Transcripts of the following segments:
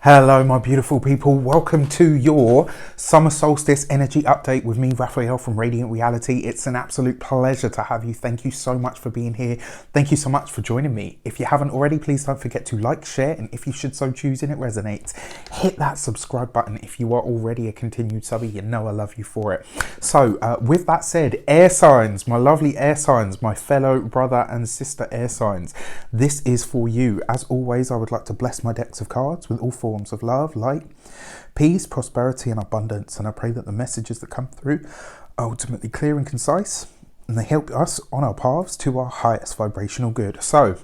Hello my beautiful people, welcome to your Summer Solstice energy update with me, Raphael from Radiant Reality. It's an absolute pleasure to have you. Thank you so much for being here. Thank you so much for joining me. If you haven't already, please don't forget to like, share, and if you should so choose and it resonates, hit that subscribe button. If you are already a continued subby, you know I love you for it. So with that said, air signs, my lovely air signs, my fellow brother and sister air signs, this is for you. As always, I would like to bless my decks of cards with all forms of love, light, peace, prosperity and abundance, and I pray that the messages that come through are ultimately clear and concise, and they help us on our paths to our highest vibrational good. So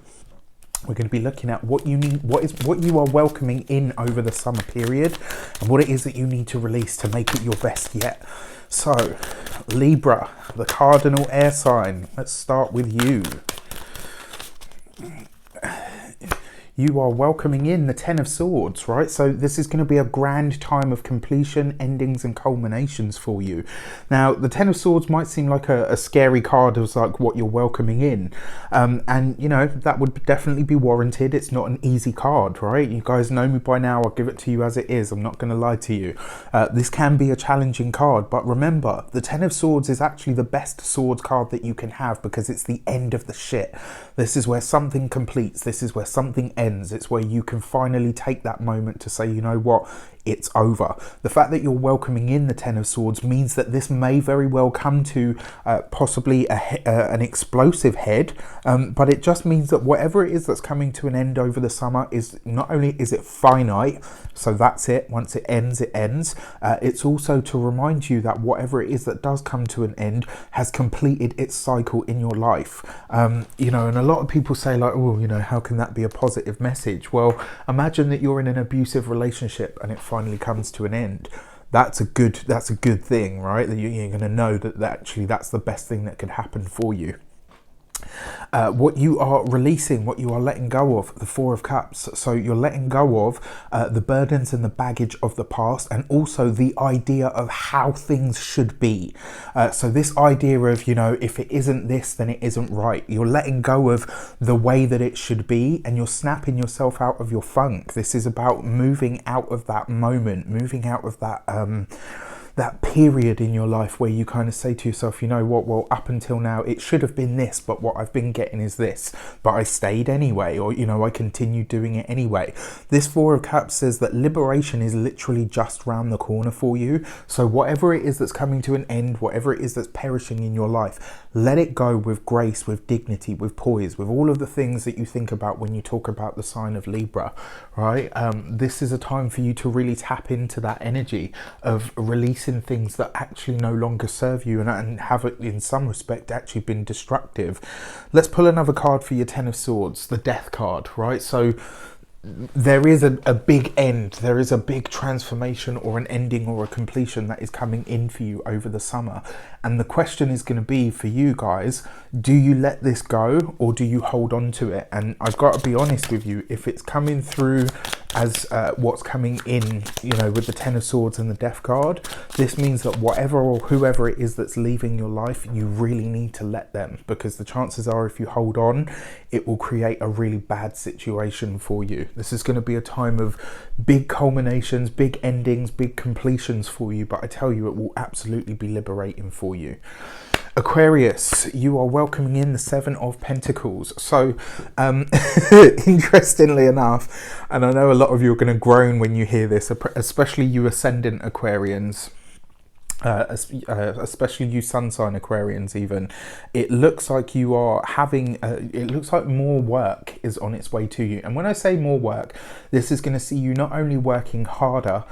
we're going to be looking at what you need, what you are welcoming in over the summer period, and what it is that you need to release to make it your best yet. So Libra, the cardinal air sign, let's start with you. You are welcoming in the Ten of Swords, right? So this is going to be a grand time of completion, endings and culminations for you. Now, the Ten of Swords might seem like a scary card as like what you're welcoming in. And, you know, that would definitely be warranted. It's not an easy card, right? You guys know me by now. I'll give it to you as it is. I'm not going to lie to you. This can be a challenging card. But remember, the Ten of Swords is actually the best swords card that you can have because it's the end of the shit. This is where something completes. This is where something ends. It's where you can finally take that moment to say, you know what, it's over. The fact that you're welcoming in the Ten of Swords means that this may very well come to possibly an explosive head, but it just means that whatever it is that's coming to an end over the summer is not only is it finite, so that's it, once it ends, it ends. It's also to remind you that whatever it is that does come to an end has completed its cycle in your life. You know, and a lot of people say like, oh, you know, how can that be a positive message? Well, imagine that you're in an abusive relationship and it finally comes to an end. That's a good thing, right? That you're going to know that actually that's the best thing that could happen for you. What you are releasing, what you are letting go of, the Four of Cups. So you're letting go of the burdens and the baggage of the past, and also the idea of how things should be. So this idea of, you know, if it isn't this, then it isn't right. You're letting go of the way that it should be, and you're snapping yourself out of your funk. This is about moving out of that moment, moving out of that period in your life where you kind of say to yourself, you know what, well, up until now it should have been this, but what I've been getting is this, but I stayed anyway, or, you know, I continued doing it anyway. This Four of Cups says that liberation is literally just round the corner for you. So whatever it is that's coming to an end, whatever it is that's perishing in your life, let it go with grace, with dignity, with poise, with all of the things that you think about when you talk about the sign of Libra, right? This is a time for you to really tap into that energy of releasing things that actually no longer serve you and have, in some respect, actually been destructive. Let's pull another card for your Ten of Swords, the Death card, right? So there is a big end, there is a big transformation or an ending or a completion that is coming in for you over the summer. And the question is going to be for you guys, do you let this go or do you hold on to it? And I've got to be honest with you, if it's coming through as what's coming in, you know, with the Ten of Swords and the Death card, this means that whatever or whoever it is that's leaving your life, you really need to let them, because the chances are if you hold on, it will create a really bad situation for you. This is going to be a time of big culminations, big endings, big completions for you, but I tell you, it will absolutely be liberating for you. Aquarius, you are welcoming in the Seven of Pentacles. So interestingly enough, and I know a lot of you are going to groan when you hear this, especially you ascendant Aquarians, especially you sun sign Aquarians even, it looks like you are having it looks like more work is on its way to you. And when I say more work, this is going to see you not only working harder,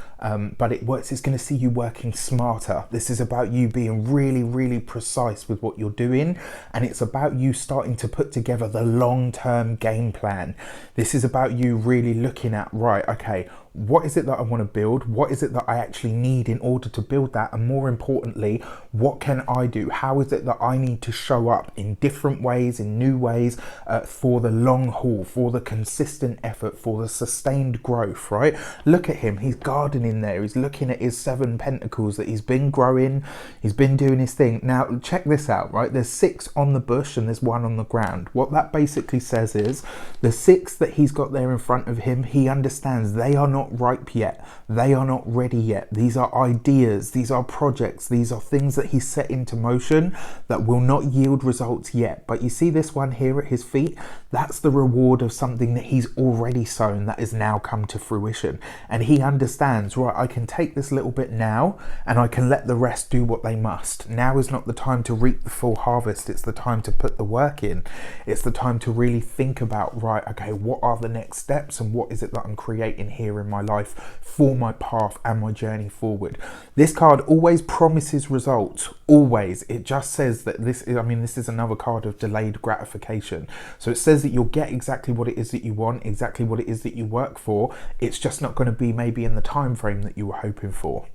but it's going to see you working smarter. This is about you being really precise with what you're doing, and it's about you starting to put together the long-term game plan. This is about you really looking at, right, okay, what is it that I want to build? What is it that I actually need in order to build that? And more importantly, what can I do? How is it that I need to show up in different ways, in new ways, for the long haul, for the consistent effort, for the sustained growth, right? Look at him. He's gardening there. He's looking at his Seven Pentacles that he's been growing. He's been doing his thing. Now, check this out, right? There's 6 on the bush and there's 1 on the ground. What that basically says is the 6 that he's got there in front of him, he understands they are not not ripe yet. They are not ready yet. These are ideas, these are projects, these are things that he's set into motion that will not yield results yet. But you see this one here at his feet? That's the reward of something that he's already sown that has now come to fruition. And he understands, right, I can take this little bit now and I can let the rest do what they must. Now is not the time to reap the full harvest. It's the time to put the work in. It's the time to really think about, right, okay, what are the next steps and what is it that I'm creating here in my life for my path and my journey forward. This card always promises results, always. It just says that this is another card of delayed gratification. So it says that you'll get exactly what it is that you want, exactly what it is that you work for. It's just not going to be maybe in the time frame that you were hoping for.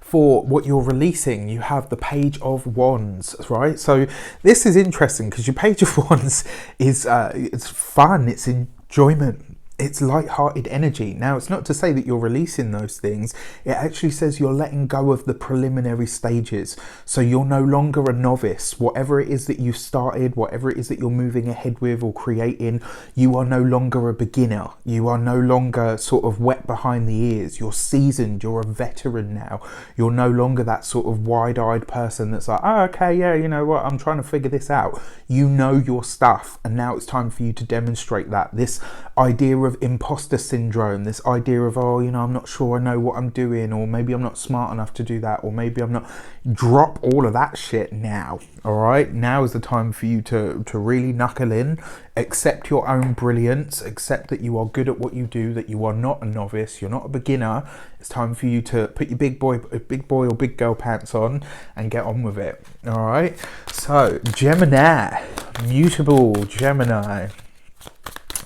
For what you're releasing, you have the Page of Wands, right? So this is interesting because your Page of Wands is it's fun, it's enjoyment, it's light-hearted energy. Now, it's not to say that you're releasing those things. It actually says you're letting go of the preliminary stages. So you're no longer a novice. Whatever it is that you've started, whatever it is that you're moving ahead with or creating, you are no longer a beginner. You are no longer sort of wet behind the ears. You're seasoned. You're a veteran now. You're no longer that sort of wide-eyed person that's like, oh, okay, yeah, you know what, I'm trying to figure this out. You know your stuff, and now it's time for you to demonstrate that. This idea of imposter syndrome, this idea of, oh, you know, I'm not sure I know what I'm doing, or maybe I'm not smart enough to do that, or maybe I'm not. Drop all of that shit now. All right, now is the time for you to really knuckle in, accept your own brilliance, accept that you are good at what you do, that you are not a novice, you're not a beginner. It's time for you to put your big boy or big girl pants on and get on with it. All right, so Gemini, mutable Gemini.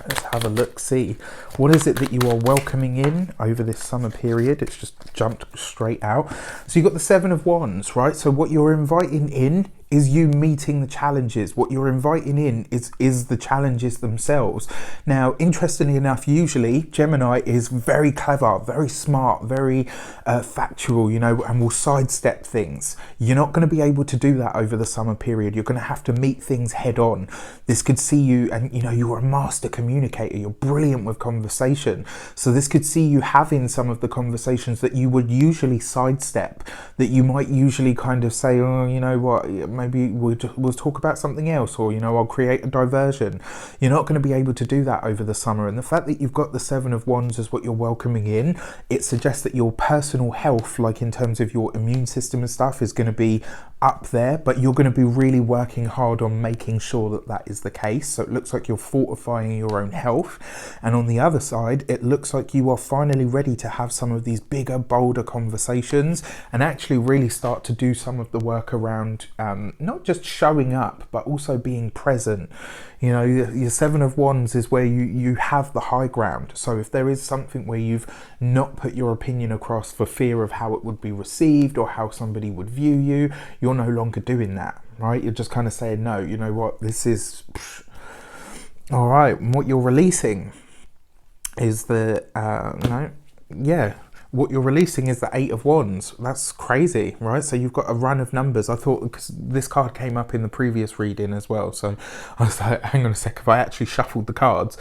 Let's have a look, see. What is it that you are welcoming in over this summer period? It's just jumped straight out. So you've got the Seven of Wands, right? So what you're inviting in is you meeting the challenges. What you're inviting in is the challenges themselves. Now, interestingly enough, usually Gemini is very clever, very smart, very factual, you know, and will sidestep things. You're not going to be able to do that over the summer period. You're going to have to meet things head on. This could see you, and you know, you're a master communicator. You're brilliant with conversation. So this could see you having some of the conversations that you would usually sidestep, that you might usually kind of say, oh, you know what, maybe we'll talk about something else, or, you know, I'll create a diversion. You're not going to be able to do that over the summer. And the fact that you've got the Seven of Wands as what you're welcoming in, it suggests that your personal health, like in terms of your immune system and stuff, is going to be up there, but you're going to be really working hard on making sure that that is the case. So it looks like you're fortifying your own health. And on the other side, it looks like you are finally ready to have some of these bigger, bolder conversations and actually really start to do some of the work around not just showing up, but also being present. You know, your Seven of Wands is where you have the high ground. So if there is something where you've not put your opinion across for fear of how it would be received or how somebody would view you, you're no longer doing that, right? You're just kind of saying, no, you know what, this is... All right, and what you're releasing is what you're releasing is the Eight of Wands. That's crazy, right? So you've got a run of numbers. I thought, because this card came up in the previous reading as well, so I was like, hang on a sec, if I actually shuffled the cards.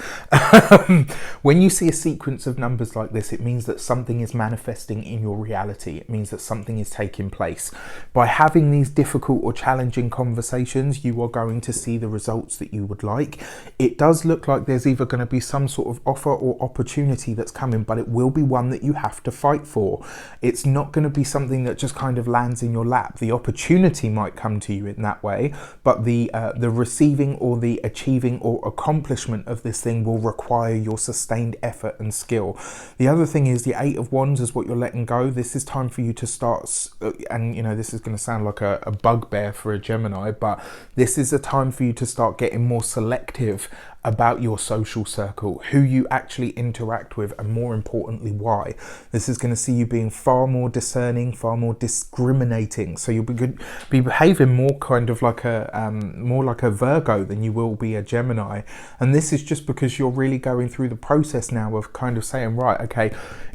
When you see a sequence of numbers like this, it means that something is manifesting in your reality. It means that something is taking place. By having these difficult or challenging conversations, you are going to see the results that you would like. It does look like there's either going to be some sort of offer or opportunity that's coming, but it will be one that you have to fight for. It's not going to be something that just kind of lands in your lap. The opportunity might come to you in that way, but the receiving or the achieving or accomplishment of this thing will require your sustained effort and skill. The other thing is the Eight of Wands is what you're letting go. This is time for you to start, and you know, this is going to sound like a bugbear for a Gemini, but this is a time for you to start getting more selective about your social circle, who you actually interact with, and more importantly, why. This is going to see you being far more discerning, far more discriminating. So you'll be behaving more kind of like a Virgo than you will be a Gemini. And this is just because you're really going through the process now of kind of saying, right, okay,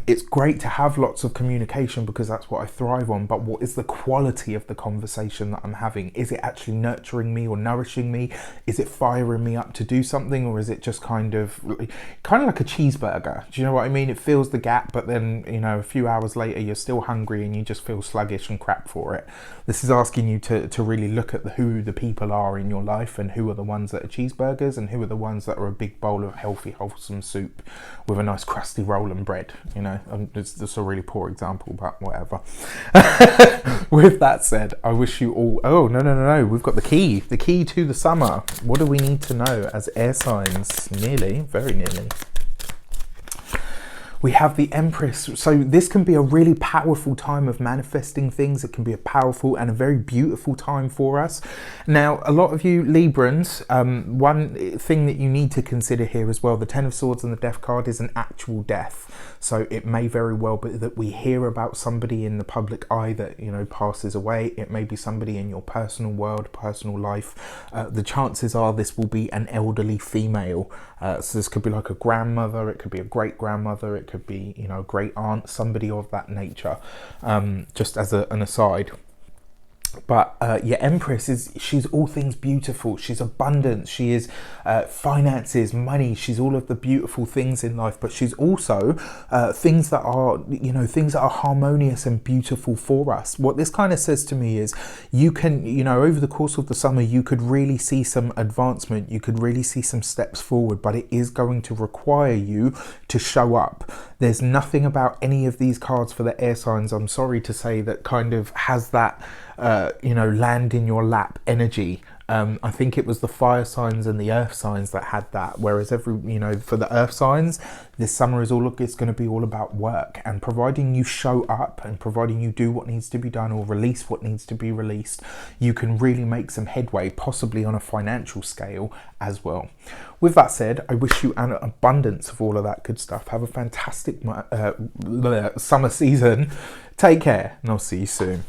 it's great to have lots of communication because that's what I thrive on, but what is the quality of the conversation that I'm having? Is it actually nurturing me or nourishing me? Is it firing me up to do something? something, or is it just kind of like a cheeseburger? Do you know what I mean? It fills the gap, but then, you know, a few hours later you're still hungry and you just feel sluggish and crap for it. This is asking you to really look at who the people are in your life, and who are the ones that are cheeseburgers, and who are the ones that are a big bowl of healthy, wholesome soup with a nice crusty roll and bread. You know, it's a really poor example, but whatever. With that said, I wish you all... Oh, no. We've got the key to the summer. What do we need to know as air signs? Nearly, very nearly. We have the Empress. So this can be a really powerful time of manifesting things. It can be a powerful and a very beautiful time for us. Now, a lot of you Librans, one thing that you need to consider here as well, the Ten of Swords and the Death card is an actual death. So it may very well be that we hear about somebody in the public eye that, you know, passes away. It may be somebody in your personal world, personal life. The chances are this will be an elderly female. So this could be like a grandmother, it could be a great grandmother, it could be, you know, great aunt, somebody of that nature, just as an aside. But your Empress she's all things beautiful. She's abundance. She is finances, money. She's all of the beautiful things in life. But she's also things that are, you know, things that are harmonious and beautiful for us. What this kind of says to me is, you can, you know, over the course of the summer, you could really see some advancement. You could really see some steps forward. But it is going to require you to show up. There's nothing about any of these cards for the air signs, I'm sorry to say, that kind of has that you know, land in your lap energy. I think it was the fire signs and the earth signs that had that, whereas you know, for the earth signs, this summer is it's going to be all about work, and providing you show up and providing you do what needs to be done or release what needs to be released, you can really make some headway, possibly on a financial scale as well. With that said, I wish you an abundance of all of that good stuff. Have a fantastic summer season. Take care, and I'll see you soon.